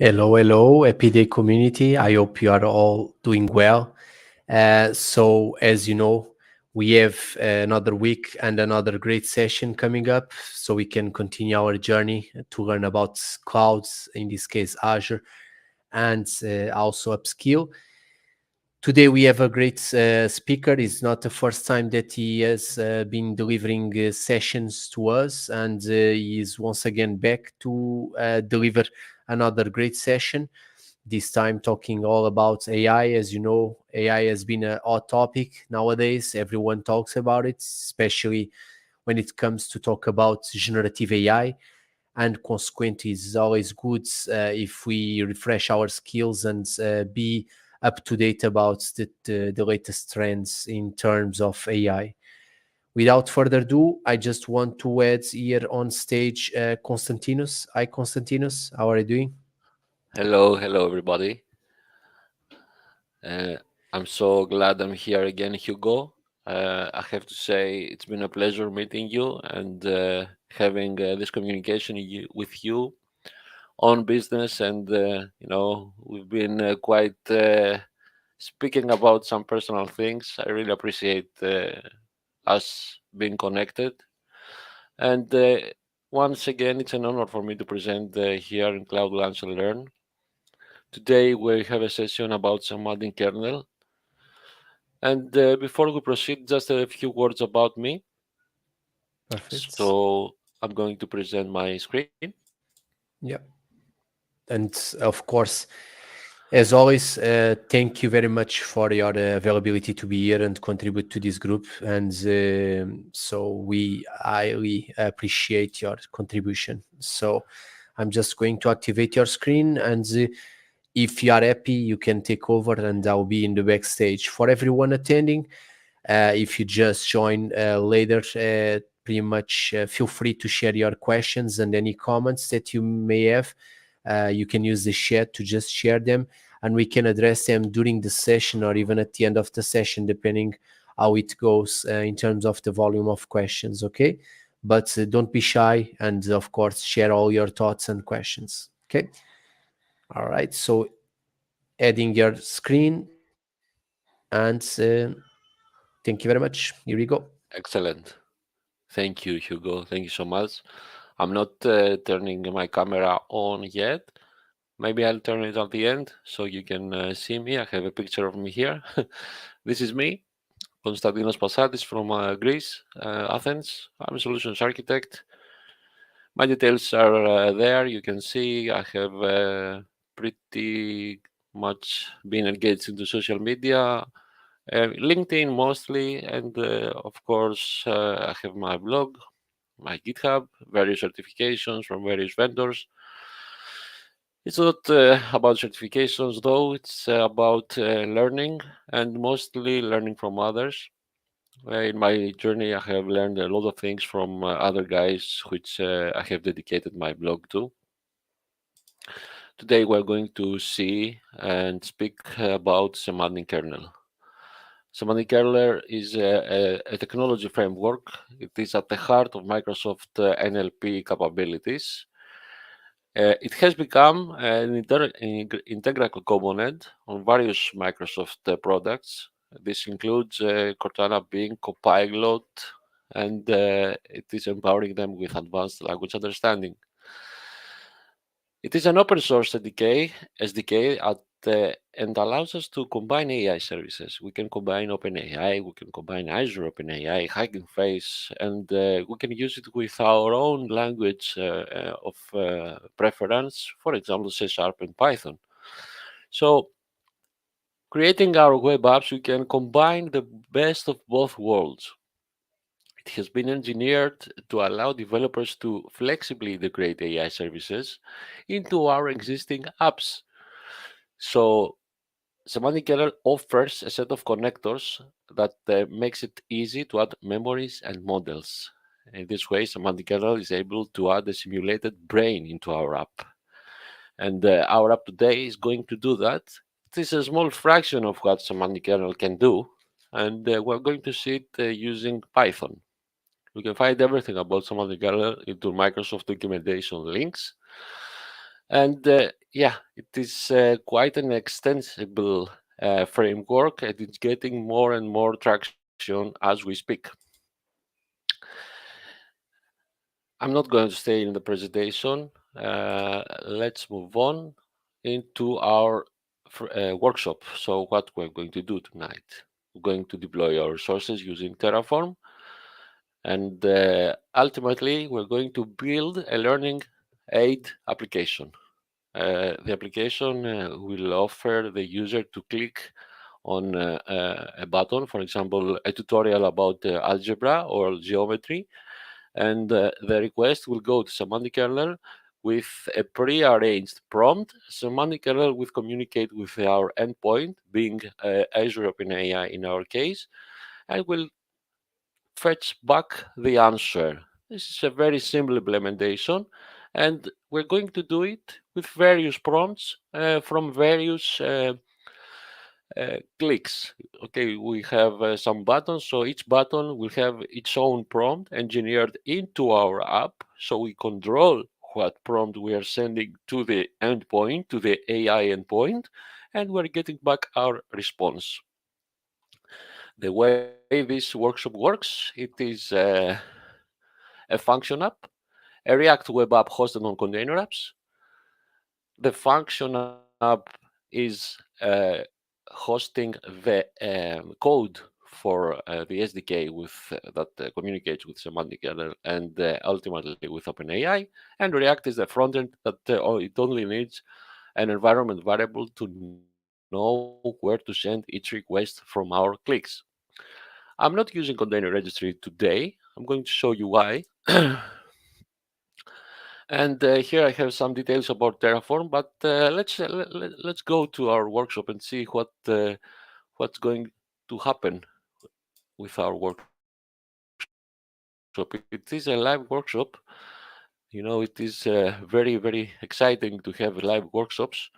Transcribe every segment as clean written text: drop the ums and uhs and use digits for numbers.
Hello, hello, Happy Day community. I hope you are all doing well. So, as you know, we have another week and another great session coming up so we can continue our journey to learn about clouds, in this case, Azure, and also upskill. Today we have a great speaker. It's not the first time that he has been delivering sessions to us, and he is once again back to deliver another great session. This time talking all about AI. As you know, AI has been a hot topic nowadays. Everyone talks about it, especially when it comes to talk about generative AI. And consequently, it's always good if we refresh our skills and be up to date about the latest trends in terms of AI. Without further ado, I just want to add here on stage Konstantinos. Hi, Konstantinos. How are you doing? Hello, everybody. Uh, I'm so glad I'm here again, Hugo. I have to say it's been a pleasure meeting you and having this communication with you on business. And we've been quite speaking about some personal things. I really appreciate us being connected. And once again, it's an honor for me to present here in Cloud Launch and Learn. Today we have a session about Semantic Kernel. And before we proceed, just a few words about me. Perfect. So I'm going to present my screen. Yeah. And of course, as always, thank you very much for your availability to be here and contribute to this group. And so we highly appreciate your contribution. So I'm just going to activate your screen, and if you are happy, you can take over, and I'll be in the backstage. For everyone attending, if you just join later, pretty much feel free to share your questions and any comments that you may have. You can use the chat to just share them, and we can address them during the session or even at the end of the session, depending how it goes in terms of the volume of questions. Okay, but don't be shy, and of course, share all your thoughts and questions. Okay. All right. So adding your screen, and thank you very much. Here we go. Excellent. Thank you, Hugo. Thank you so much. I'm not turning my camera on yet. Maybe I'll turn it at the end so you can see me. I have a picture of me here. This is me, Konstantinos Passadis from Greece, Athens. I'm a solutions architect. My details are there. You can see I have pretty much been engaged into social media, LinkedIn mostly, and of course, I have my blog, my GitHub, various certifications from various vendors. It's not about certifications though, it's about learning and mostly learning from others. In my journey, I have learned a lot of things from other guys, which I have dedicated my blog to. Today, we're going to see and speak about Semantic Kernel. Semantic Kernel is a technology framework. It is at the heart of Microsoft NLP capabilities. It has become an integral component on various Microsoft products. This includes Cortana being Copilot, and it is empowering them with advanced language understanding. It is an open source SDK and allows us to combine AI services. We can combine OpenAI, we can combine Azure OpenAI, Hugging Face, and we can use it with our own language of preference, for example, C# and Python. So, creating our web apps, we can combine the best of both worlds. It has been engineered to allow developers to flexibly integrate AI services into our existing apps. So, Semantic Kernel offers a set of connectors that makes it easy to add memories and models. In this way, Semantic Kernel is able to add a simulated brain into our app. And our app today is going to do that. It is a small fraction of what Semantic Kernel can do. And we're going to see it using Python. You can find everything about Semantic Kernel into Microsoft documentation links. And yeah, it is quite an extensible framework, and it's getting more and more traction as we speak. I'm not going to stay in the presentation. Let's move on into our workshop. So what we're going to do tonight, we're going to deploy our resources using Terraform, and ultimately we're going to build a learning aid application. The application will offer the user to click on a button, for example, a tutorial about algebra or geometry, and the request will go to Semantic Kernel with a pre-arranged prompt. Semantic Kernel will communicate with our endpoint, being Azure OpenAI in our case, and will fetch back the answer. This is a very simple implementation, and we're going to do it with various prompts from various clicks. Okay, we have some buttons, so each button will have its own prompt engineered into our app, so we control what prompt we are sending to the endpoint, to the AI endpoint, and we're getting back our response. The way this workshop works, it is a function app, a React web app hosted on container apps. The function app is hosting the code for the SDK with that communicates with Semantic and ultimately with OpenAI. And React is the front end that it only needs an environment variable to know where to send each request from our clicks. I'm not using container registry today. I'm going to show you why. And here I have some details about Terraform, but let's go to our workshop and see what's going to happen with our workshop. It is a live workshop. It is very exciting to have live workshops.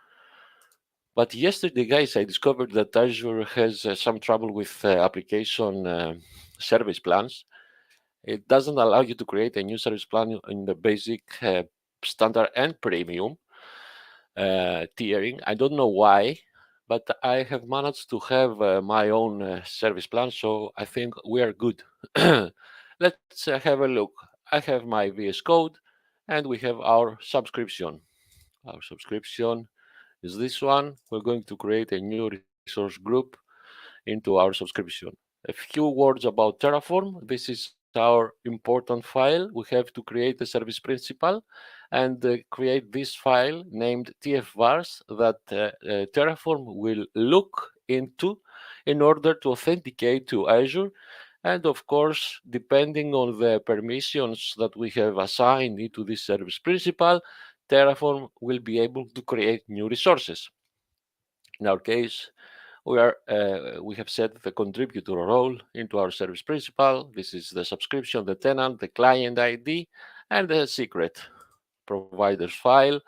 But yesterday, guys, I discovered that Azure has some trouble with application service plans. It doesn't allow you to create a new service plan in the basic, standard, and premium tiering. I don't know why, but I have managed to have my own service plan, so I think we are good. Let's have a look. I have my VS Code, and we have our subscription. Our subscription is this one. We're going to create a new resource group into our subscription. A few words about Terraform. This is our important file. We have to create a service principal and create this file named tfvars that Terraform will look into in order to authenticate to Azure. And of course, depending on the permissions that we have assigned into this service principal, Terraform will be able to create new resources. In our case, we have set the contributor role into our service principal. This is the subscription, the tenant, the client ID, and the secret providers file.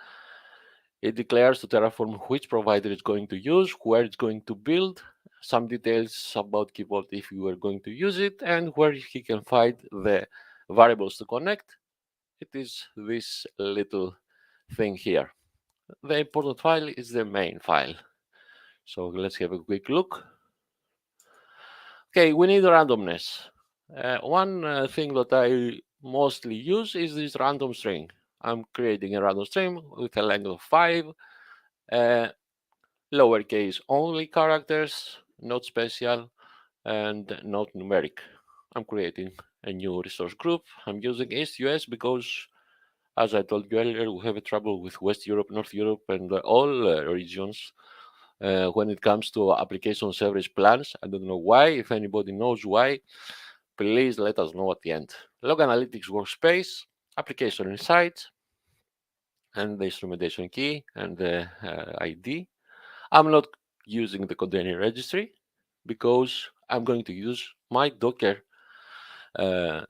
It declares to Terraform which provider it's going to use, where it's going to build, some details about Key Vault if you are going to use it, and where he can find the variables to connect. It is this little thing here. The important file is the main file. So let's have a quick look. Okay, we need randomness. One thing that I mostly use is this random string. I'm creating a random string with a length of 5, uh, lowercase only characters, not special, and not numeric. I'm creating a new resource group. I'm using East US because, as I told you earlier, we have a trouble with West Europe, North Europe, and all regions when it comes to application service plans. I don't know why. If anybody knows why, please let us know at the end. Log Analytics Workspace, Application Insights, and the instrumentation key and the ID. I'm not using the container registry because I'm going to use my Docker uh,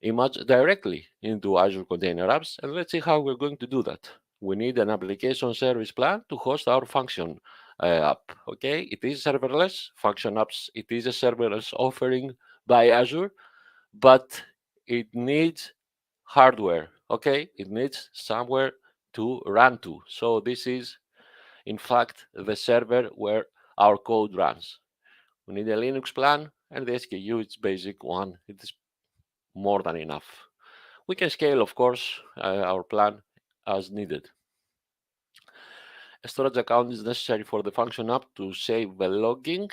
image directly into Azure Container Apps. And let's see how we're going to do that. We need an application service plan to host our function app. Okay, it is serverless. Function apps, it is a serverless offering by Azure, but it needs hardware. Okay, it needs somewhere to run to. So this is, in fact, the server where our code runs. We need a Linux plan, and the SKU is basic one. It is more than enough. We can scale, of course, our plan as needed. A storage account is necessary for the function app to save the logging.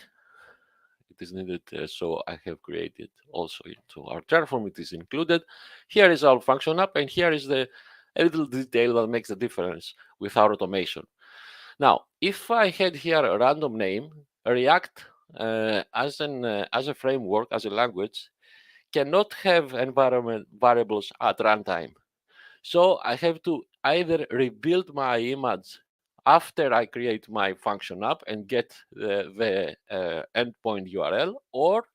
It is needed, so I have created also into our Terraform. It is included. Here is our function app, and here is the a little detail that makes the difference with our automation. Now, if I had here a random name, React as a framework, as a language, cannot have environment variables at runtime. So I have to either rebuild my image after I create my function app and get the endpoint URL, or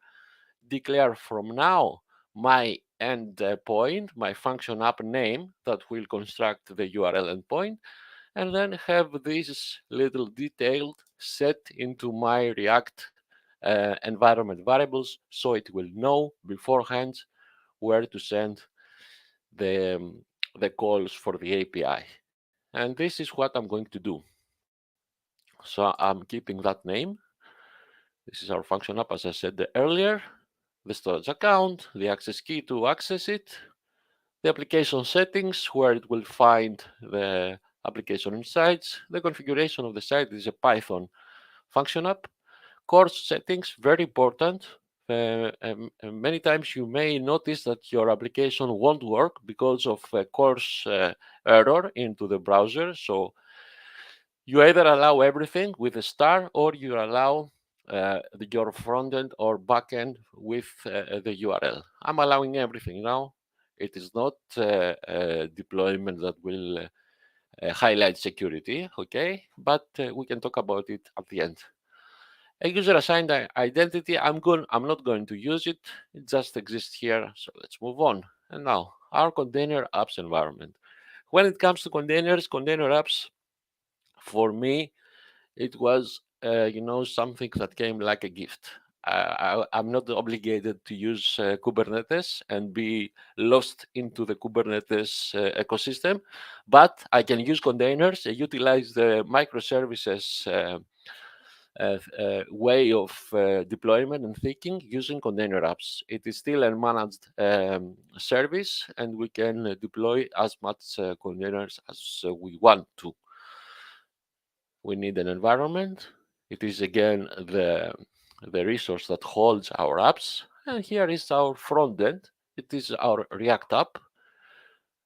declare from now my endpoint, my function app name that will construct the URL endpoint, and then have this little detail set into my React environment variables, so it will know beforehand where to send the, um, the calls for the API. And this is what I'm going to do. So I'm keeping that name. This is our function app, as I said earlier, the storage account, the access key to access it, the application settings, where it will find the application insights. The configuration of the site is a Python function app. Course settings, very important. Many times you may notice that your application won't work because of a course error into the browser. So you either allow everything with a star, or you allow your front end or back end with the URL. I'm allowing everything now. It is not a deployment that will highlight security, okay? But we can talk about it at the end. A user assigned identity, I'm not going to use it. It just exists here. So let's move on. And now our container apps environment. When it comes to containers, container apps, for me, it was something that came like a gift. I'm not obligated to use Kubernetes and be lost into the Kubernetes ecosystem, but I can use containers and utilize the microservices way of deployment and thinking using container apps. It is still a managed service, and we can deploy as much containers as we want to. We need an environment. It is again the resource that holds our apps. And here is our front end. It is our React app.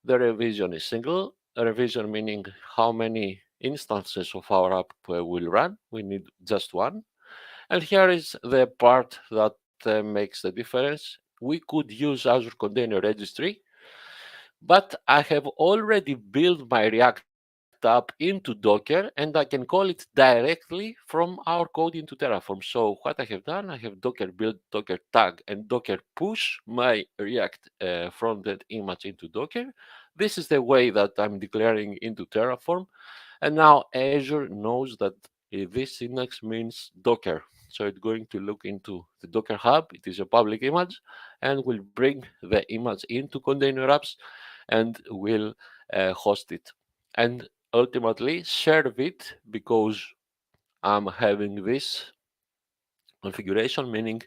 The revision is single. A revision meaning how many instances of our app will run. We need just one. And here is the part that makes the difference. We could use Azure Container Registry, but I have already built my React app into Docker, and I can call it directly from our code into Terraform. So what I have done, I have Docker build, Docker tag, and Docker push my React frontend image into Docker. This is the way that I'm declaring into Terraform. And now Azure knows that this syntax means Docker. So it's going to look into the Docker Hub. It is a public image, and will bring the image into container apps and will host it. And ultimately serve it, because I'm having this configuration, meaning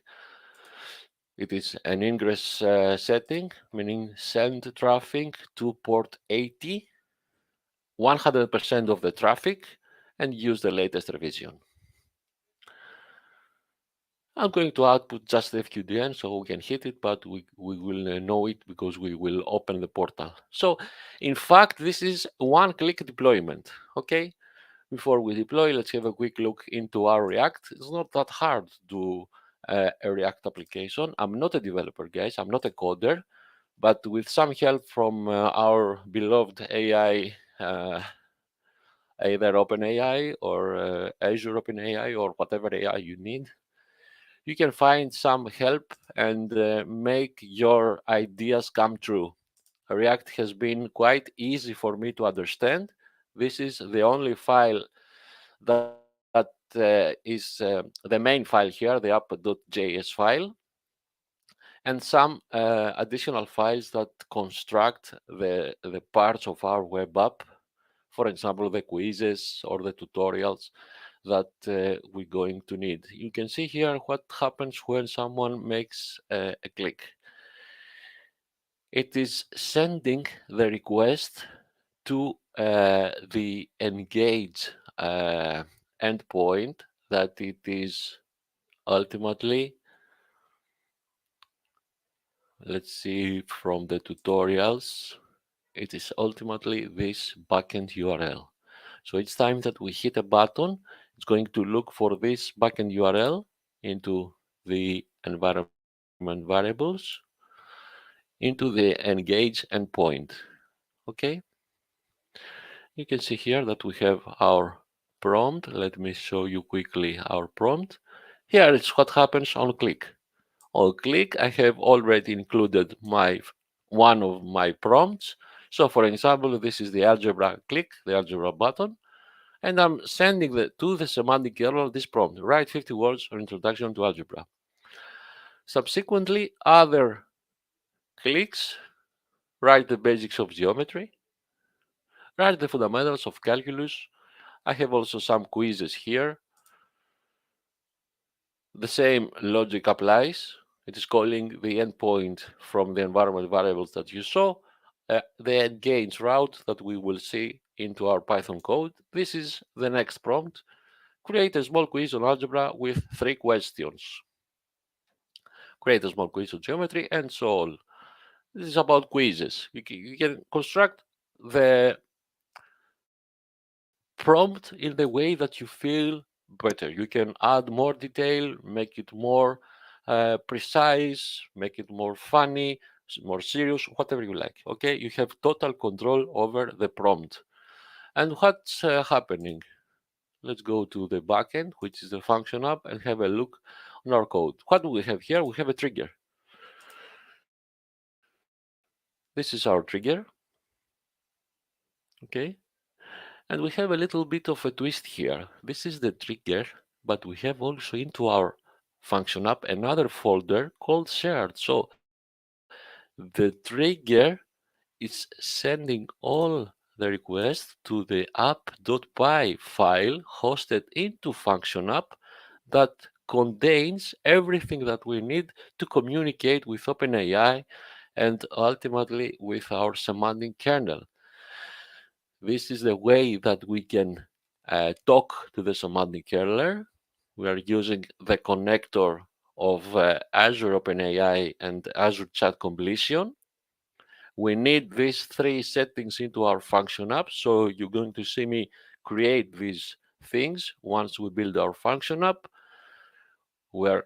it is an ingress setting, meaning send traffic to port 80, 100% of the traffic, and use the latest revision. I'm going to output just the FQDN so we can hit it, but we will know it because we will open the portal. So in fact, this is one-click deployment, okay? Before we deploy, let's have a quick look into our React. It's not that hard to do a React application. I'm not a developer, guys. I'm not a coder, but with some help from our beloved AI, either OpenAI or Azure OpenAI or whatever AI you need, you can find some help and make your ideas come true. React has been quite easy for me to understand. This is the only file that is the main file here, the app.js file, and some additional files that construct the parts of our web app for example, the quizzes or the tutorials that we're going to need. You can see here what happens when someone makes a click. It is sending the request to the engage endpoint that it is ultimately, let's see from the tutorials, it is ultimately this backend URL. So each time that we hit a button, it's going to look for this backend URL into the environment variables, into the engage endpoint. Okay, you can see here that we have our prompt. Let me show you quickly our prompt. Here is what happens on click. On click, I have already included one of my prompts. So for example, this is the algebra click, the algebra button, and I'm sending to the semantic kernel this prompt, write 50 words on introduction to algebra. Subsequently, other clicks, write the basics of geometry, write the fundamentals of calculus. I have also some quizzes here. The same logic applies. It is calling the endpoint from the environment variables that you saw, the engage route that we will see into our Python code. This is the next prompt. Create a small quiz on algebra with 3 questions. Create a small quiz on geometry, and so on. This is about quizzes. You can construct the prompt in the way that you feel better. You can add more detail, make it more precise, make it more funny, more serious, whatever you like. Okay, you have total control over the prompt. And what's happening? Let's go to the backend, which is the function app, and have a look on our code. What do we have here? We have a trigger. This is our trigger. Okay, and we have a little bit of a twist here. This is the trigger, but we have also into our function app another folder called shared. So the trigger is sending all the requests to the app.py file hosted into function app that contains everything that we need to communicate with OpenAI and ultimately with our semantic kernel. This is the way that we can talk to the semantic kernel. We are using the connector of Azure OpenAI and Azure Chat Completion. We need these 3 settings into our function app. So you're going to see me create these things once we build our function app. We're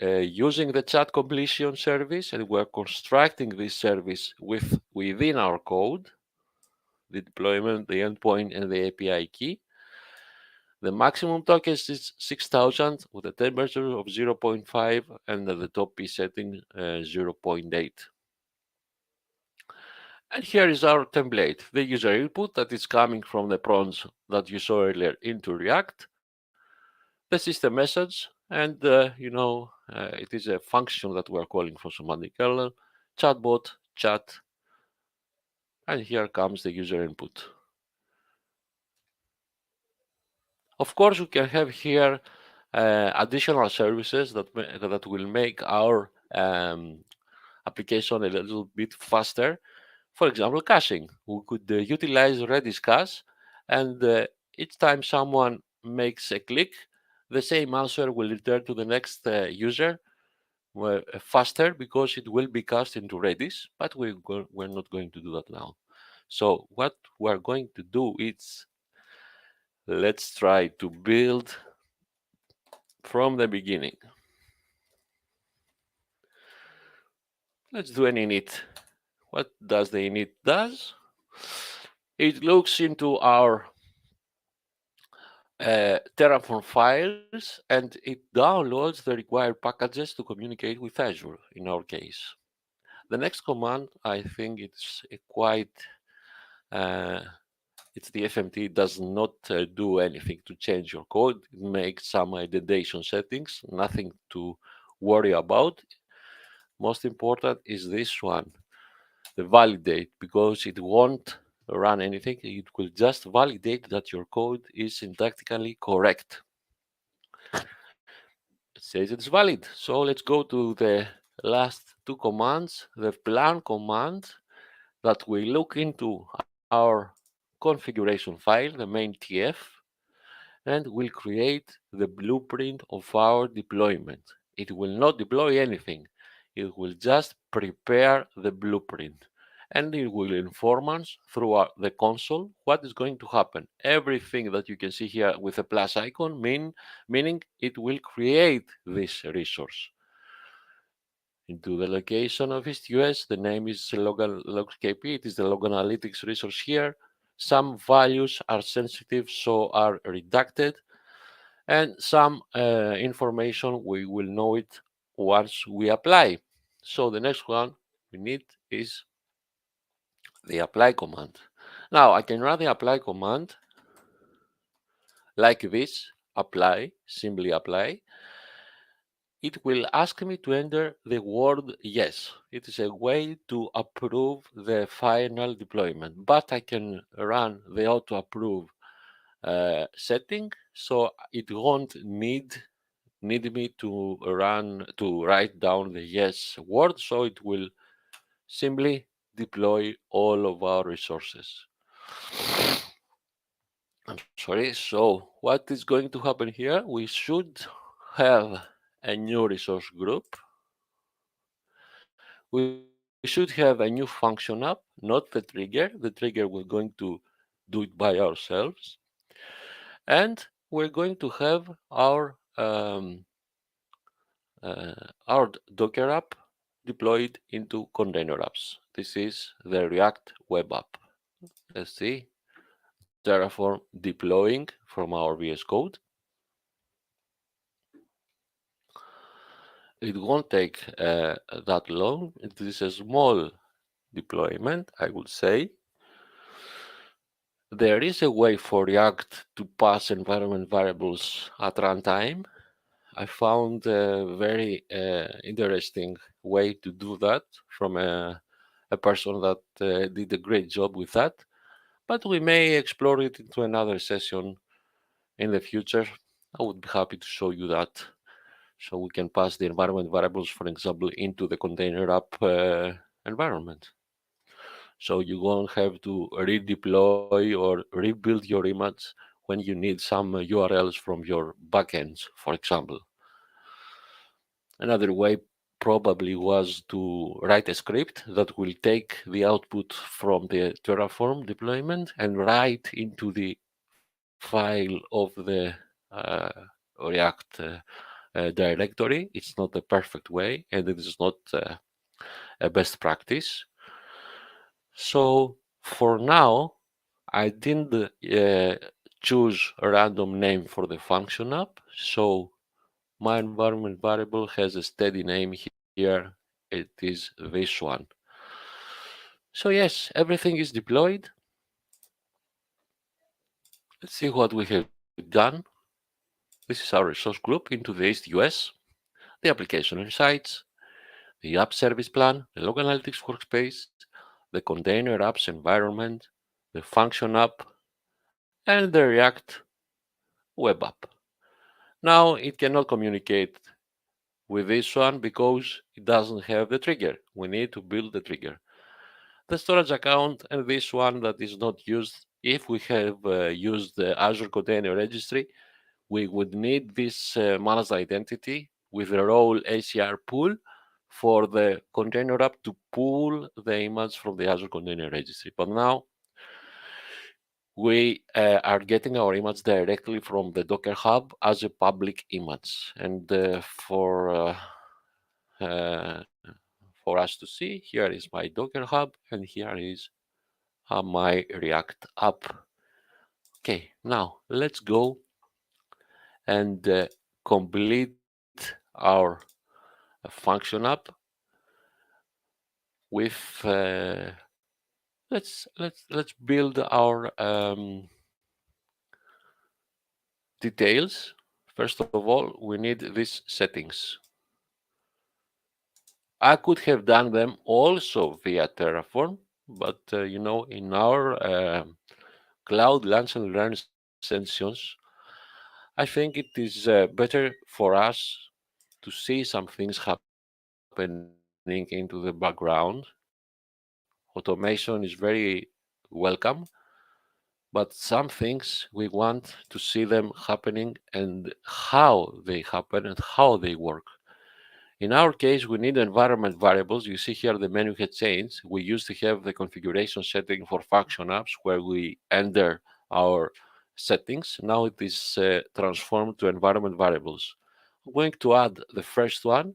using the chat completion service, and we're constructing this service within our code, the deployment, the endpoint, and the API key. The maximum tokens is 6,000 with a temperature of 0.5 and the top P setting 0.8. And here is our template, the user input that is coming from the prompts that you saw earlier into React, the system message, and it is a function that we're calling from semantic kernel, chatbot, chat, and here comes the user input. Of course, we can have here additional services that will make our application a little bit faster. For example, caching. We could utilize Redis cache, and each time someone makes a click, the same answer will return to the next user faster because it will be cached into Redis, but we're not going to do that now. So what we're going to do is, let's try to build from the beginning. Let's do an init. What does the init does? It looks into our Terraform files and it downloads the required packages to communicate with Azure in our case. The next command, I think it's quite, it's the FMT does not do anything to change your code. It makes some indentation settings, nothing to worry about. Most important is this one, the validate, because it won't run anything. It will just validate that your code is syntactically correct. It says it's valid. So let's go to the last two commands. The plan command that will look into our configuration file, the main TF, and will create the blueprint of our deployment. It will not deploy anything. It will just prepare the blueprint. And it will inform us through the console what is going to happen. Everything that you can see here with a plus icon meaning it will create this resource. Into the location of EastUS, the name is logKP, it is the log analytics resource here. Some values are sensitive, so are redacted, and some information we will know it once we apply. So the next one we need is the apply command. Now I can run the apply command like this, apply, simply apply. It will ask me to enter the word yes. It is a way to approve the final deployment, but I can run the auto approve setting, so it won't need me to write down the yes word, so it will simply deploy all of our resources. I'm sorry. So what is going to happen here? We should have a new resource group. We should have a new function app, not the trigger. The trigger we're going to do it by ourselves. And we're going to have our Docker app deployed into container apps. This is the React web app. Let's see, Terraform deploying from our VS Code. It won't take that long. It is a small deployment, I would say. There is a way for React to pass environment variables at runtime. I found a very interesting way to do that from a person that did a great job with that. But we may explore it into another session in the future. I would be happy to show you that. So we can pass the environment variables, for example, into the container app environment. So you won't have to redeploy or rebuild your image when you need some URLs from your backends, for example. Another way probably was to write a script that will take the output from the Terraform deployment and write into the file of the uh, React directory. It's not a perfect way, and it is not a best practice. So for now, I didn't choose a random name for the function app. So my environment variable has a steady name here. It is this one. So yes, everything is deployed. Let's see what we have done. This is our resource group into the East US, the application insights, the app service plan, the log analytics workspace, the container apps environment, the function app, and the React web app. Now it cannot communicate with this one because it doesn't have the trigger. We need to build the trigger. The storage account and this one that is not used, if we have used the Azure Container Registry, we would need this managed identity with a role ACR pool for the container app to pull the image from the Azure Container Registry. But now we are getting our image directly from the Docker Hub as a public image. And for us to see, here is my Docker Hub, and here is my React app. Okay, now let's go and complete our function app with let's build our details. First of all, we need these settings. I could have done them also via Terraform, but in our cloud lunch and learn sessions, I think it is better for us to see some things happening into the background. Automation is very welcome, but some things we want to see them happening and how they happen and how they work. In our case, we need environment variables. You see here the menu had changed. We used to have the configuration setting for function apps where we enter our settings. Now it is transformed to environment variables. I'm going to add the first one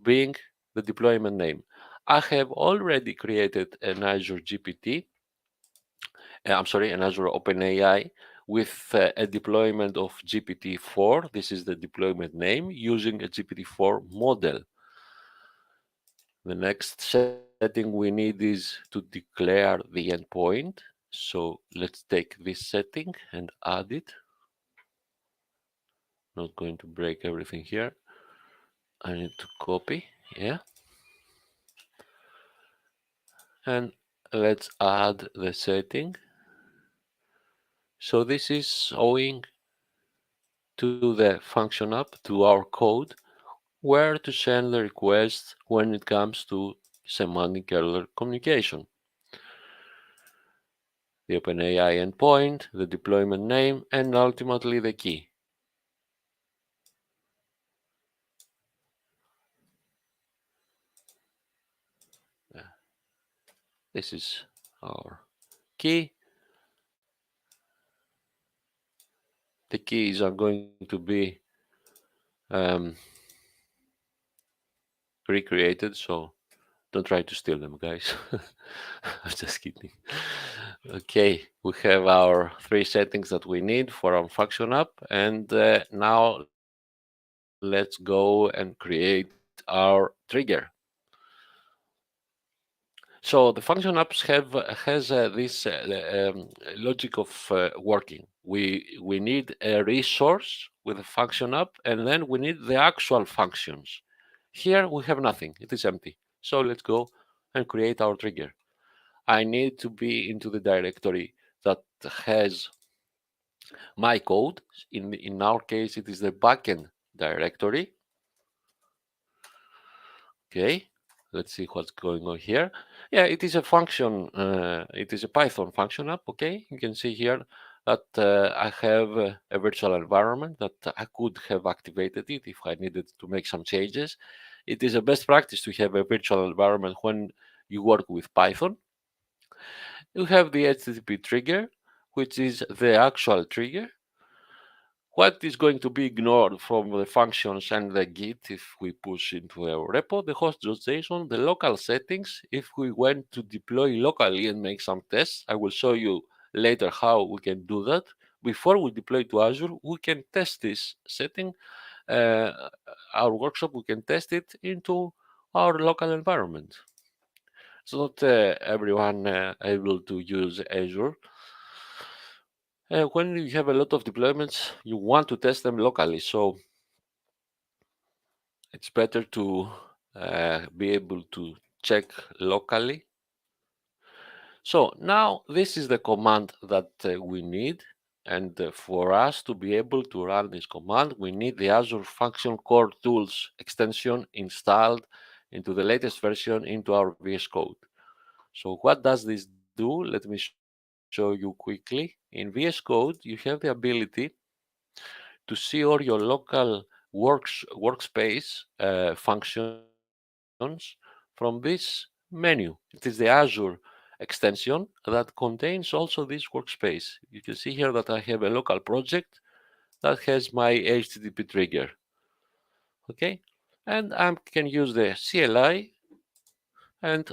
being the deployment name. I have already created an Azure GPT, an Azure OpenAI with a deployment of GPT-4. This is the deployment name using a GPT-4 model. The next setting we need is to declare the endpoint. So let's take this setting and add it. Not going to break everything here. I need to copy, yeah. And let's add the setting. So this is owing to the function app, to our code, where to send the request when it comes to semantic kernel communication. The OpenAI endpoint, the deployment name, and ultimately the key. This is our key. The keys are going to be recreated, so don't try to steal them, guys. I'm just kidding. Okay, we have our three settings that we need for our function app, and now let's go and create our trigger. So the function apps has this logic of working. We need a resource with a function app, and then we need the actual functions. Here we have nothing; it is empty. So let's go and create our trigger. I need to be into the directory that has my code. In our case, it is the backend directory. Okay, let's see what's going on here. Yeah, it is a function. It is a Python function app. Okay, you can see here that I have a virtual environment that I could have activated it if I needed to make some changes. It is a best practice to have a virtual environment when you work with Python. You have the HTTP trigger, which is the actual trigger. What is going to be ignored from the functions and the Git if we push into a repo, the host.json, the local settings, if we want to deploy locally and make some tests. I will show you later how we can do that. Before we deploy to Azure, we can test this setting. Uh, our workshop, we can test it into our local environment. It's not everyone able to use Azure. When you have a lot of deployments, you want to test them locally. So it's better to be able to check locally. So now this is the command that we need. And for us to be able to run this command, we need the Azure Function Core Tools extension installed into the latest version into our VS Code. So what does this do? Let me show you quickly. In VS Code, you have the ability to see all your local workspace functions from this menu. It is the Azure extension that contains also this workspace. You can see here that I have a local project that has my HTTP trigger. Okay, and I can use the CLI. And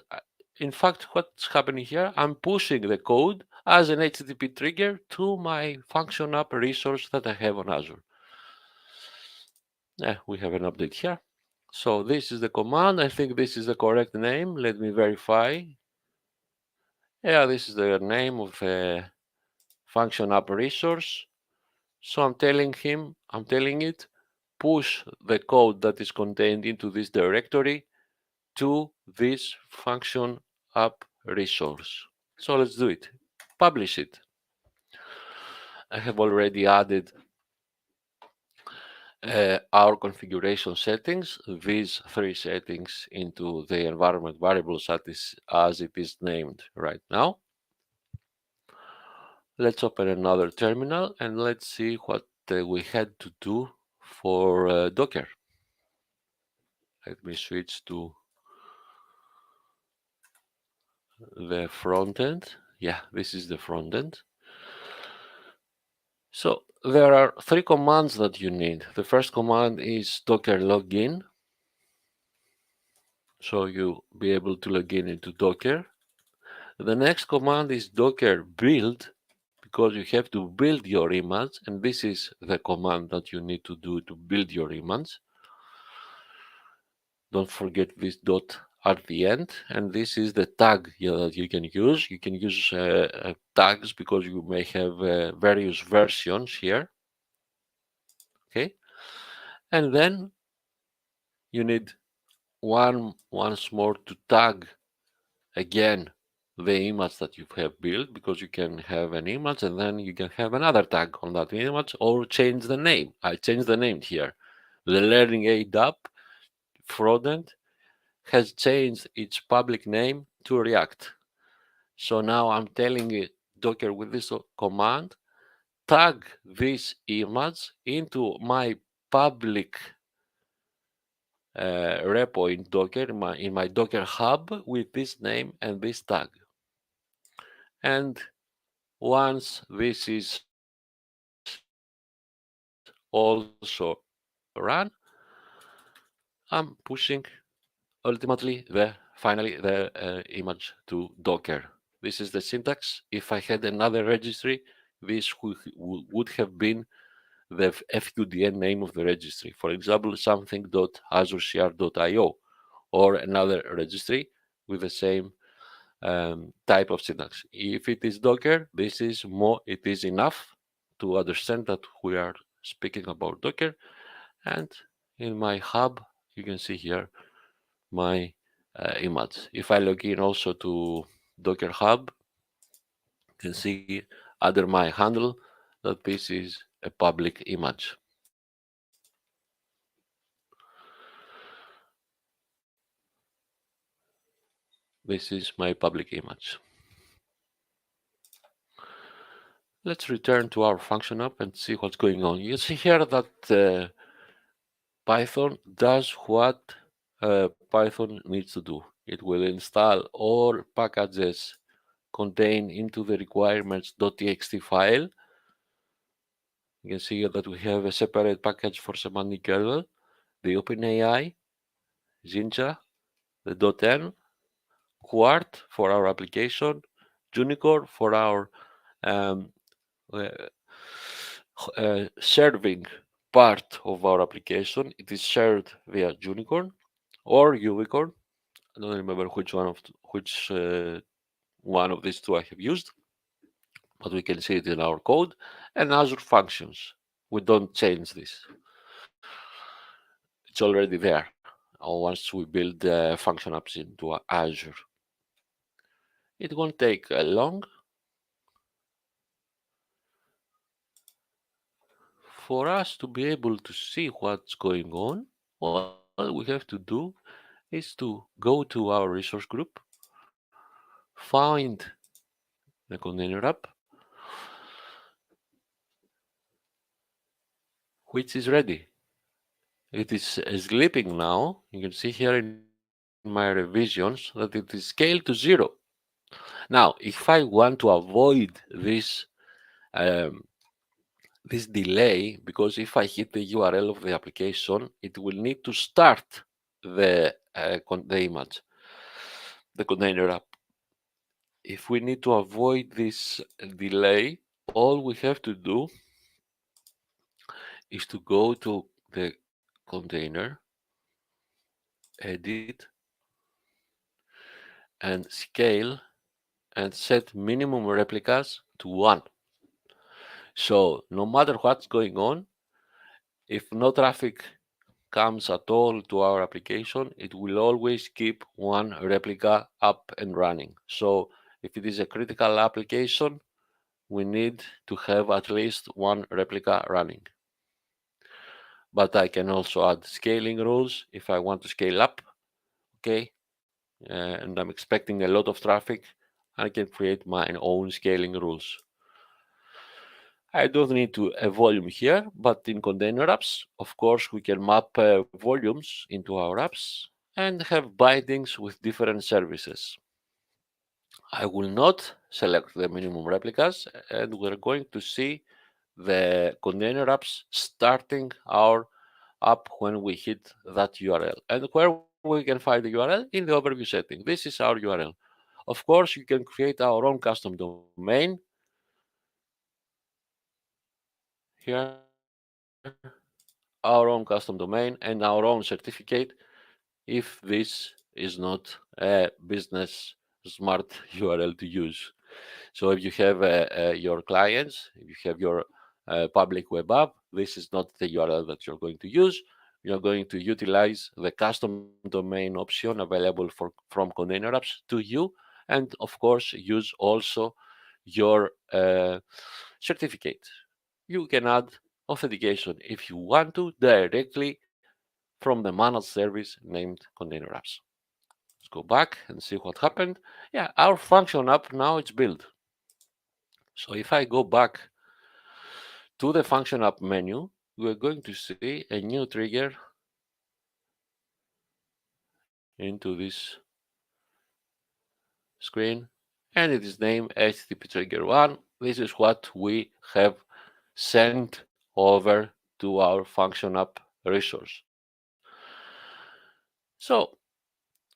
in fact, what's happening here, I'm pushing the code as an HTTP trigger to my function app resource that I have on Azure. We have an update here. So this is the command. I think this is the correct name. Let me verify. Yeah, this is the name of a function app resource. So I'm telling it, push the code that is contained into this directory to this function app resource. So let's do it. Publish it. I have already added our configuration settings, these three settings, into the environment variables as it is named right now. Let's open another terminal and let's see what we had to do for Docker. Let me switch to the front end. Yeah, this is the front end. So there are three commands that you need. The first command is docker login. So you'll be able to log in into Docker. The next command is docker build, because you have to build your image, and this is the command that you need to do to build your image. Don't forget this dot at the end, and this is the tag that you can use. You can use tags because you may have various versions here. Okay, and then you need once more to tag again the image that you have built, because you can have an image and then you can have another tag on that image, or change the name. I changed the name here. The Learning Aid app frontend has changed its public name to React. So now I'm telling it, Docker, with this command, tag this image into my public repo in Docker, in my Docker hub, with this name and this tag. And once this is also run, I'm pushing ultimately finally the image to Docker. This is the syntax. If I had another registry, this would have been the FQDN name of the registry. For example, something.azurecr.io, or another registry with the same type of syntax. If it is Docker, it is enough to understand that we are speaking about Docker. And in my hub, you can see here my image. If I log in also to Docker Hub, you can see under my handle that this is a public image. This is my public image. Let's return to our function app and see what's going on. You see here that Python does what Python needs to do. It will install all packages contained into the requirements.txt file. You can see that we have a separate package for Semantic Kernel, the OpenAI, Jinja, the .n, Quart for our application, Junicore for our um, uh, serving part of our application. It is shared via Junicorn or Uvicorn. I don't remember which one of these two I have used, but we can see it in our code. And Azure Functions. We don't change this. It's already there. Once we build function apps into Azure, it won't take long for us to be able to see what's going on. All we have to do is to go to our resource group, find the container app, which is ready. It is sleeping now. You can see here in my revisions that it is scaled to 0. Now, if I want to avoid um, this delay, because if I hit the URL of the application, it will need to start the image, the container app. If we need to avoid this delay, all we have to do is to go to the container, edit, and scale, and set minimum replicas to 1. So no matter what's going on, if no traffic comes at all to our application, it will always keep one replica up and running. So if it is a critical application, we need to have at least one replica running. But I can also add scaling rules if I want to scale up, okay? And I'm expecting a lot of traffic, I can create my own scaling rules. I don't need to a volume here, but in container apps, of course, we can map volumes into our apps and have bindings with different services. I will not select the minimum replicas, and we're going to see the container apps starting our app when we hit that URL. And where we can find the URL? In the overview setting. This is our URL. Of course, you can create our own custom domain here, our own custom domain and our own certificate if this is not a business smart URL to use. So if you have your clients, if you have your public web app, this is not the URL that you're going to use. You're going to utilize the custom domain option available from container apps to you, and of course use also your certificate. You can add authentication if you want to directly from the managed service named container apps. Let's go back and see what happened. Yeah, our function app now it's built. So if I go back to the function app menu, we're going to see a new trigger into this screen, and it is named HTTP trigger 1. This is what we have sent over to our function app resource. So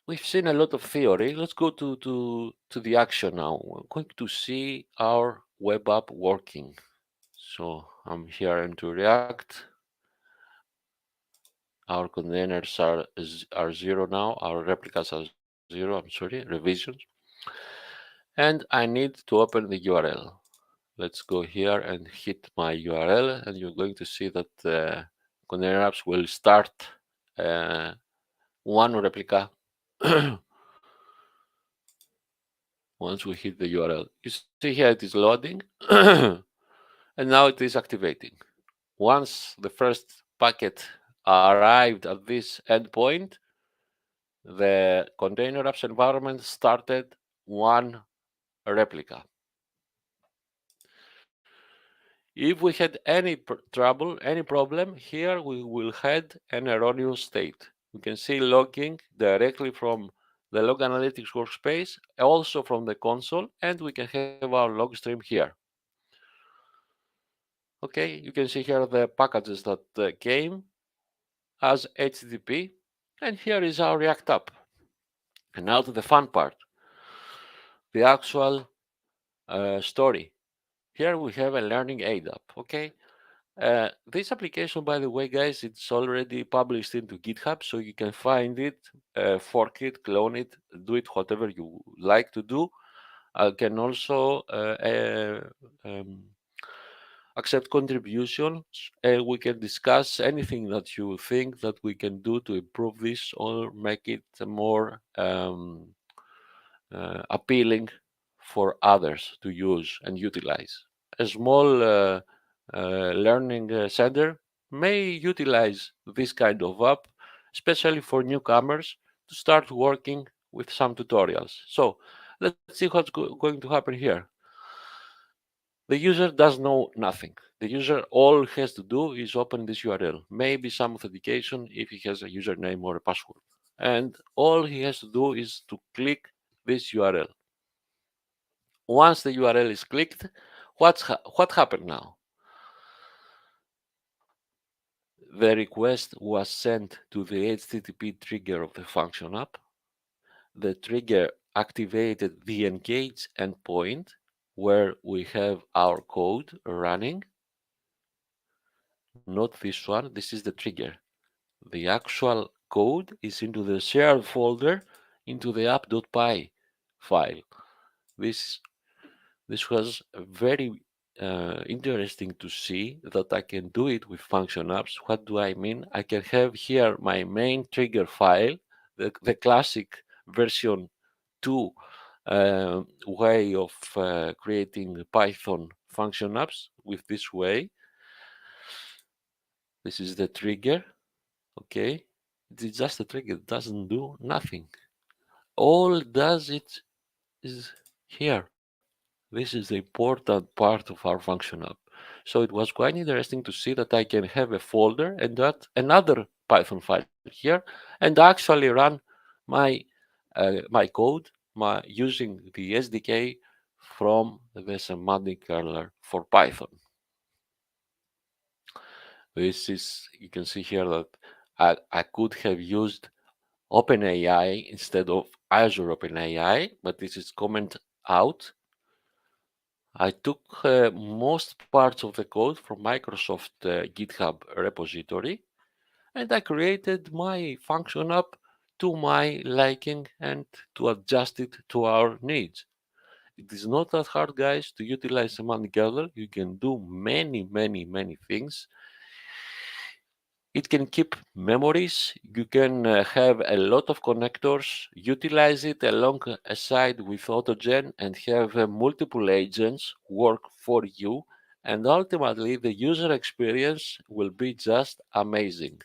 we've seen a lot of theory. Let's go to the action now. We're going to see our web app working. So I'm here into React. Our containers are zero now. Our replicas are zero. I'm sorry, revisions. And I need to open the URL. Let's go here and hit my URL, and you're going to see that container apps will start one replica once we hit the URL. You see here it is loading, and now it is activating. Once the first packet arrived at this endpoint, the container apps environment started one replica. If we had any trouble, any problem, here we will had an erroneous state. We can see logging directly from the log analytics workspace, also from the console, and we can have our log stream here. Okay, you can see here the packages that came as HTTP, and here is our React app. And now to the fun part, the actual story. Here we have a learning aid app, okay? This application, by the way, guys, it's already published into GitHub, so you can find it, fork it, clone it, do it whatever you like to do. I can also accept contributions, and we can discuss anything that you think that we can do to improve this or make it more appealing for others to use and utilize. A small learning center may utilize this kind of app, especially for newcomers, to start working with some tutorials. So let's see what's going to happen here. The user does know nothing. The user all has to do is open this URL, maybe some authentication if he has a username or a password. And all he has to do is to click this URL. Once the URL is clicked, what happened now? The request was sent to the HTTP trigger of the function app. The trigger activated the engage endpoint where we have our code running. Not this one, this is the trigger. The actual code is into the shared folder into the app.py file. This was very interesting to see that I can do it with function apps. What do I mean? I can have here my main trigger file, the classic version 2 way of creating Python function apps with this way. This is the trigger, okay? It's just a trigger, it doesn't do nothing. All it does it is here. This is the important part of our function app. So it was quite interesting to see that I can have a folder and that another Python file here and actually run my my code using the SDK from the semantic kernel for Python. This is, you can see here that I could have used OpenAI instead of Azure OpenAI, but this is comment out. I took most parts of the code from Microsoft GitHub repository, and I created my function app to my liking and to adjust it to our needs. It is not that hard, guys, to utilize semantic kernel. You can do many things. It can keep memories. You can have a lot of connectors, utilize it alongside with AutoGen and have multiple agents work for you. And ultimately, the user experience will be just amazing.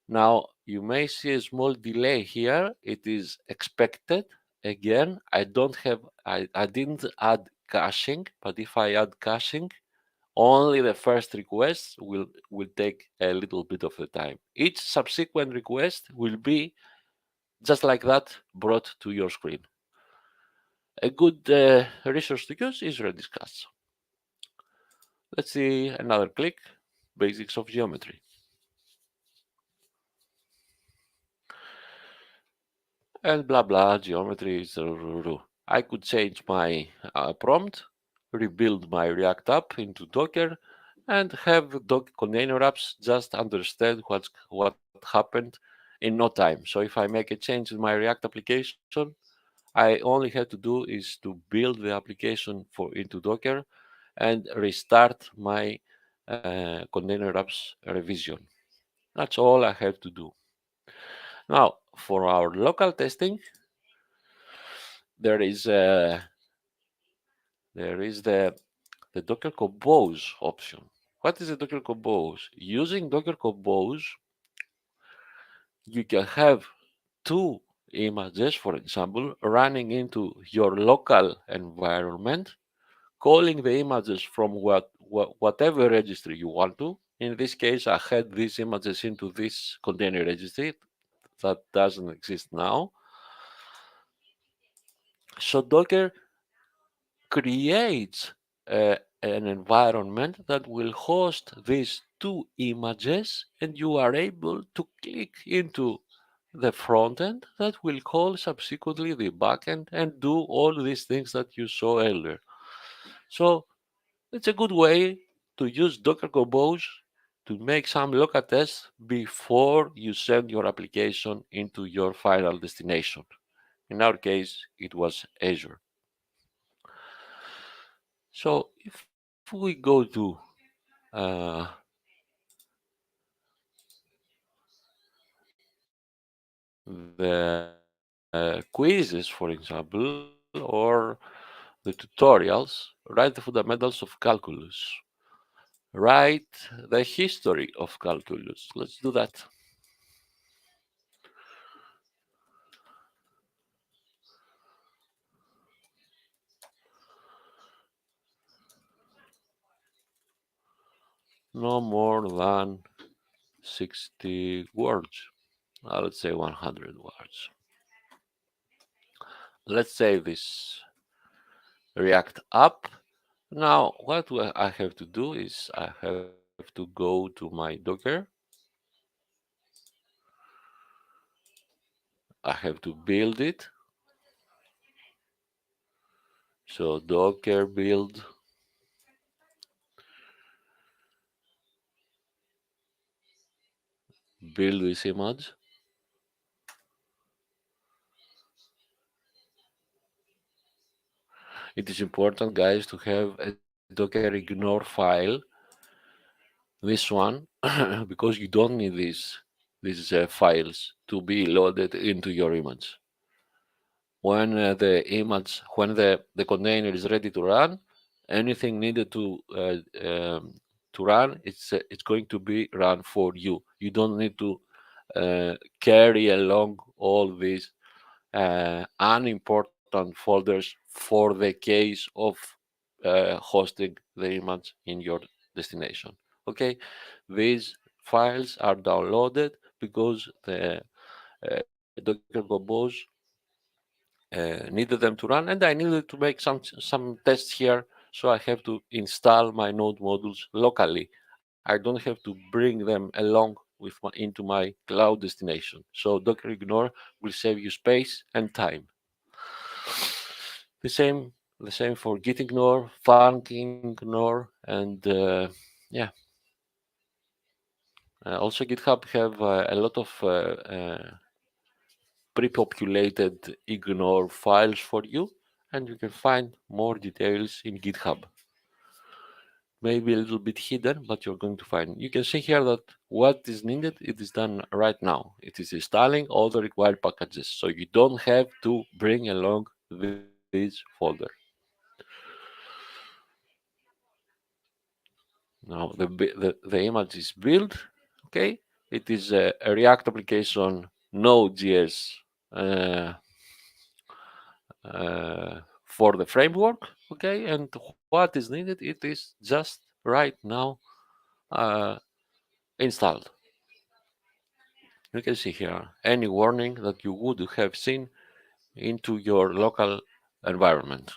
Now, you may see a small delay here. It is expected. Again, I didn't add caching, but if I add caching, only the first request will take a little bit of the time. Each subsequent request will be just like that brought to your screen. A good resource to use is Rediscuss. Let's see another click, basics of geometry. And blah blah, geometry is I could change my prompt, rebuild my React app into Docker, and have container apps just understand what happened in no time. So if I make a change in my React application, I only have to do is to build the application into Docker and restart my container apps revision. That's all I have to do. Now, for our local testing, there is the Docker Compose option. What is the Docker Compose? Using Docker Compose, you can have two images, for example, running into your local environment, calling the images from whatever registry you want to. In this case, I had these images into this container registry that doesn't exist now. So Docker creates an environment that will host these two images, and you are able to click into the front end that will call subsequently the backend and do all these things that you saw earlier. So it's a good way to use Docker Compose to make some local tests before you send your application into your final destination. In our case, it was Azure. So if we go to uh, the quizzes, for example, or the tutorials, write the fundamentals of calculus, write the history of calculus. Let's do that. No more than 60 words. Let's say 100 words. Let's save this React app. Now, what I have to do is I have to go to my Docker. I have to build it. So Docker build this image. It is important, guys, to have a Docker ignore file, this one, because you don't need these files to be loaded into your image. When the container is ready to run, anything needed to run, it's going to be run for you. You don't need to carry along all these unimportant folders for the case of hosting the image in your destination. Okay, these files are downloaded because the Docker Compose needed them to run, and I needed to make some tests here, so I have to install my node modules locally. I don't have to bring them along into my cloud destination. So Docker ignore will save you space and time. The same, the same for git ignore, func ignore, and yeah. Also, GitHub have a lot of pre-populated ignore files for you, and you can find more details in GitHub. Maybe a little bit hidden, but you're going to find. You can see here that what is needed, it is done right now. It is installing all the required packages, so you don't have to bring along this folder. Now the image is built. Okay, it is a React application Node.js uh, for the framework. Okay, and what is needed, it is just right now uh, installed. You can see here any warning that you would have seen into your local environment.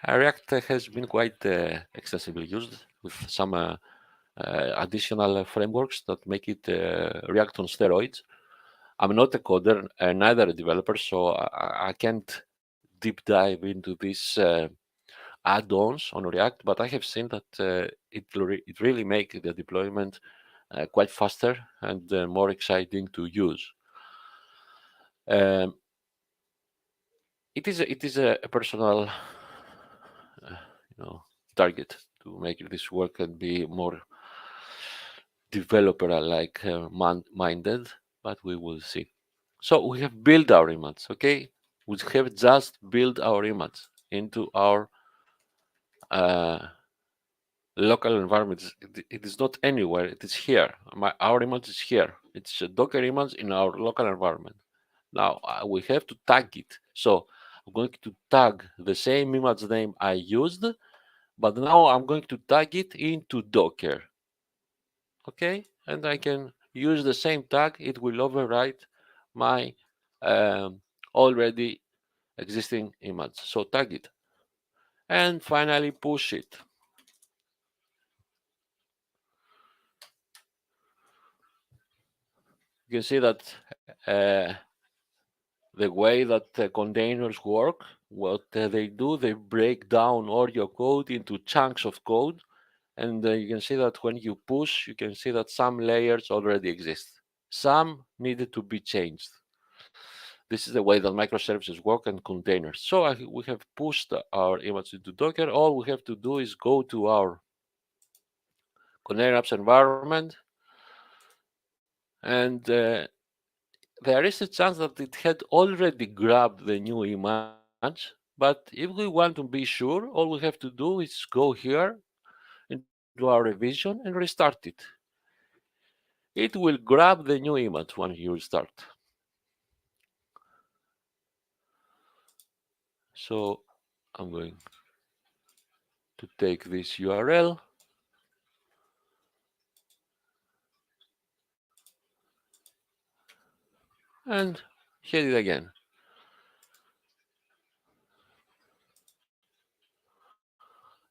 React has been quite extensively used with some additional frameworks that make it React on steroids. I'm not a coder, neither a developer, so I can't deep dive into these add-ons on React, but I have seen that it really makes the deployment quite faster and more exciting to use. Um, it is a personal target to make this work and be more developer like minded, but we will see. So we have built our image. Okay, we have just built our image into our uh, local environment. It is not anywhere, it is here. Our image is here. It's a Docker image in our local environment. Now we have to tag it. So I'm going to tag the same image name I used, but now I'm going to tag it into Docker. Okay, and I can use the same tag. It will overwrite my already existing image. So tag it, and finally push it. You can see that uh, the way that containers work, what they do, they break down all your code into chunks of code. And you can see that when you push, you can see that some layers already exist. Some needed to be changed. This is the way that microservices work and containers. So we have pushed our image into Docker. All we have to do is go to our container apps environment, and there is a chance that it had already grabbed the new image. But if we want to be sure, all we have to do is go here into our revision and restart it. It will grab the new image when you restart. So I'm going to take this URL and hit it again.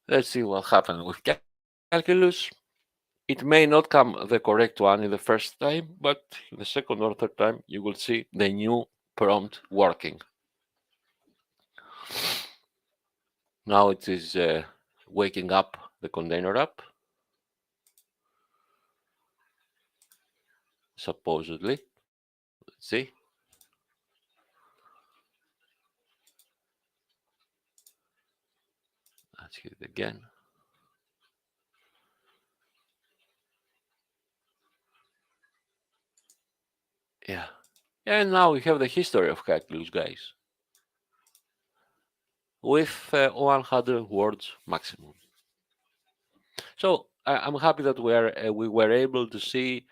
Let's see what happens with calculus. It may not come the correct one in the first time, but the second or third time you will see the new prompt working. Now it is waking up the container app, supposedly. See, let's hit it again. Yeah. And now we have the history of hack news, guys, with 100 words maximum. So I'm happy that we were able to see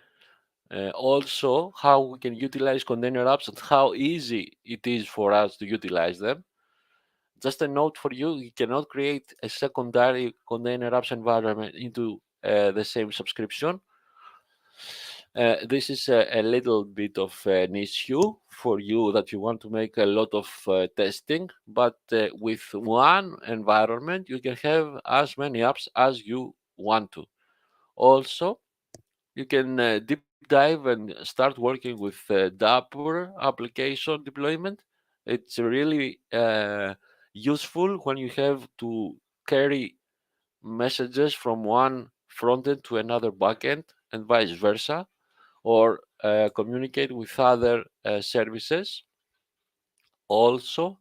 also how we can utilize container apps and how easy it is for us to utilize them. Just a note for you: you cannot create a secondary container apps environment into the same subscription. This is a little bit of an issue for you that you want to make a lot of testing, but with one environment, you can have as many apps as you want to. Also, you can deep dive and start working with Dapper application deployment. It's really useful when you have to carry messages from one frontend to another backend and vice versa, or communicate with other services. Also,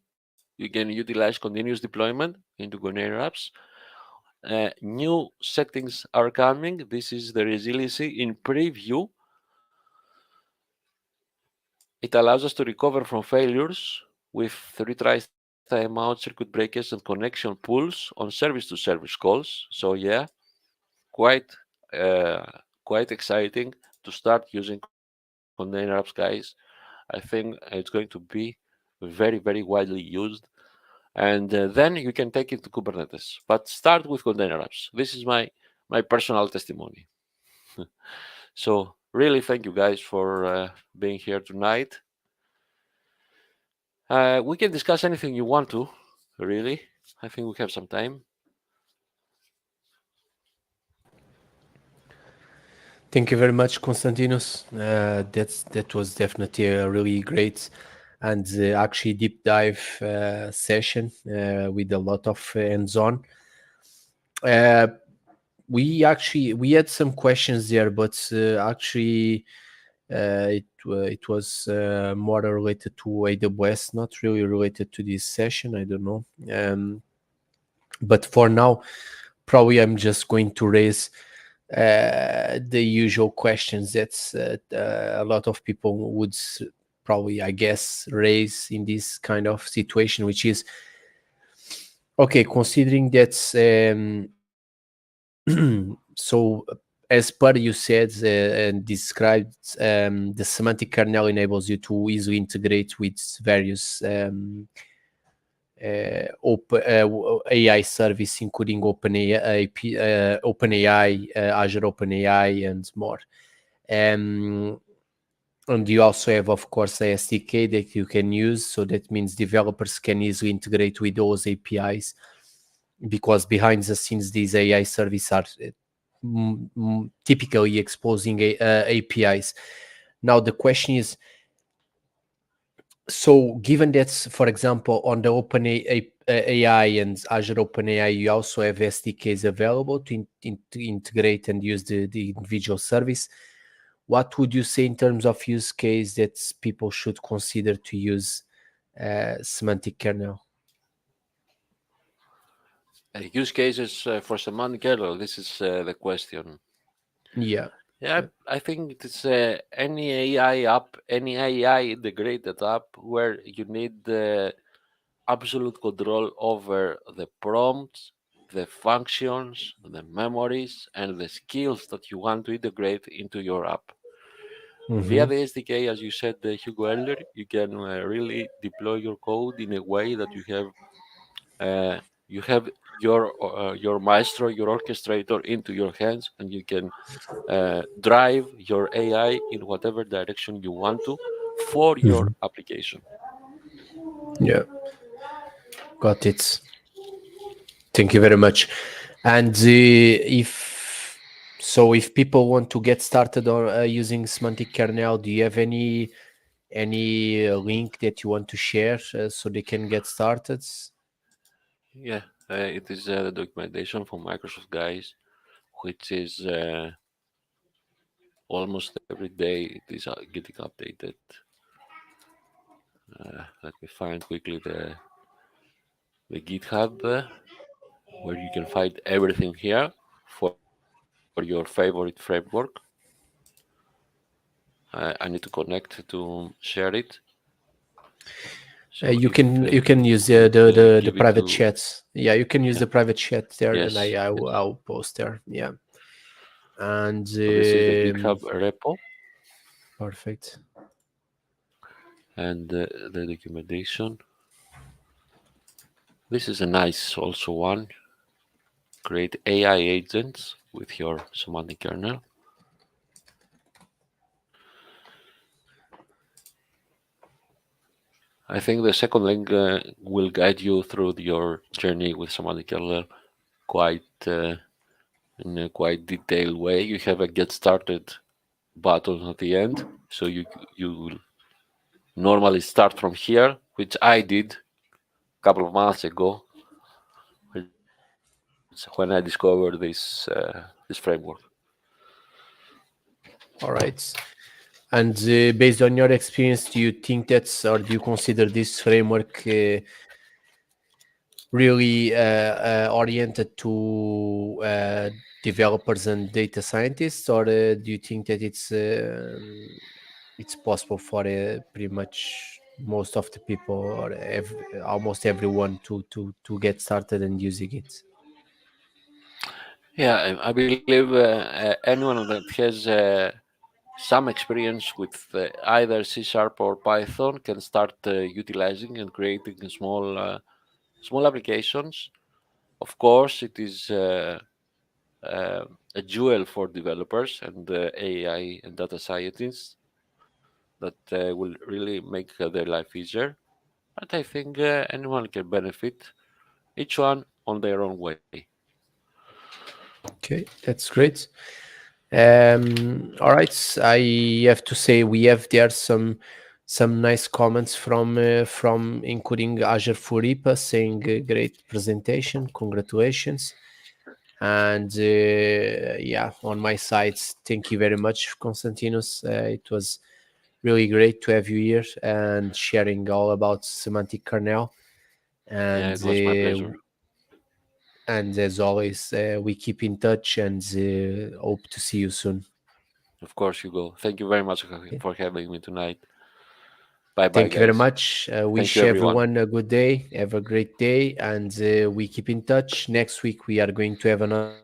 you can utilize continuous deployment into container apps. New settings are coming. This is the resiliency in preview. It allows us to recover from failures with retries timeouts, circuit breakers, and connection pools on service-to-service calls. So yeah, quite uh, quite exciting to start using container apps, guys. I think it's going to be very widely used, and then you can take it to Kubernetes. But start with container apps. This is my personal testimony. So really, thank you guys for being here tonight. We can discuss anything you want to, really. I think we have some time. Thank you very much, Konstantinos. That was definitely a really great and actually deep dive session with a lot of hands-on. Uh, we had some questions there, but actually it was more related to AWS, not really related to this session. I don't know. But for now, probably I'm just going to raise the usual questions that a lot of people would probably, I guess, raise in this kind of situation, which is okay, considering that so as per you said and described, the semantic kernel enables you to easily integrate with various AI service, including OpenAI, Azure OpenAI, and more. Um, and you also have, of course, a SDK that you can use. So that means developers can easily integrate with those APIs, because behind the scenes, these AI services are typically exposing APIs. Now, the question is, so given that, for example, on the OpenAI and Azure OpenAI, you also have SDKs available to integrate and use the individual service, what would you say in terms of use case that people should consider to use semantic kernel? Use cases for semantic kernel. This is the question. Yeah. Yeah, I think it's any AI app, any AI integrated app where you need absolute control over the prompts, the functions, the memories, and the skills that you want to integrate into your app. Via the SDK, as you said, Hugo, earlier, you can really deploy your code in a way that you have your maestro, your orchestrator into your hands, and you can drive your AI in whatever direction you want to for your application. Yeah, got it. Thank you very much. And if people want to get started on using semantic kernel, do you have any link that you want to share so they can get started? Yeah, it is the documentation from Microsoft, guys, which is almost every day it is getting updated. Let me find quickly the GitHub where you can find everything here for your favorite framework. I need to connect to share it. So You can use if the give it private to chats. Yeah, you can use yeah the private chat there, and yes yes. I'll post there. Yeah, and So this is the GitHub repo perfect. and the documentation. This is a nice also one. Create AI agents with your semantic kernel. I think the second link will guide you through your journey with semantic kernel quite in a quite detailed way. You have a get started button at the end, so you will normally start from here, which I did a couple of months ago, when I discovered this framework. All right. And based on your experience, do you think that's, or do you consider this framework really oriented to developers and data scientists, or do you think that it's possible for pretty much most of the people, or almost everyone, to get started and using it? Yeah, I believe anyone that has some experience with either C Sharp or Python can start utilizing and creating small applications. Of course, it is a jewel for developers and AI and data scientists that will really make their life easier. But I think anyone can benefit, each one on their own way. Okay, that's great. All right, I have to say we have there some nice comments from including Azure Furipa saying great presentation, congratulations. And yeah, on my side, thank you very much, Konstantinos. It was really great to have you here and sharing all about semantic kernel. Yeah, And it was my pleasure. as always, we keep in touch and hope to see you soon. Of course, you go. Thank you very much Okay. for having me tonight. Bye bye, Thank you very guys. much. Thank you, Wish everyone. everyone a good day. Have a great day, and we keep in touch. Next week we are going to have another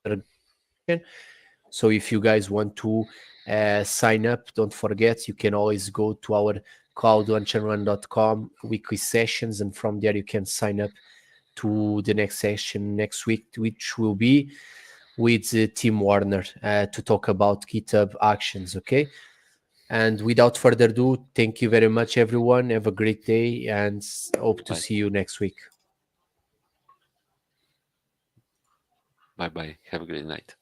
great session. So if you guys want to sign up, don't forget you can always go to our cloud1run.com weekly sessions, and from there you can sign up to the next session next week, which will be with Tim Warner to talk about GitHub Actions. Okay. And without further ado, thank you very much, everyone. Have a great day and hope to Bye. see you next week. Bye bye. Have a great night.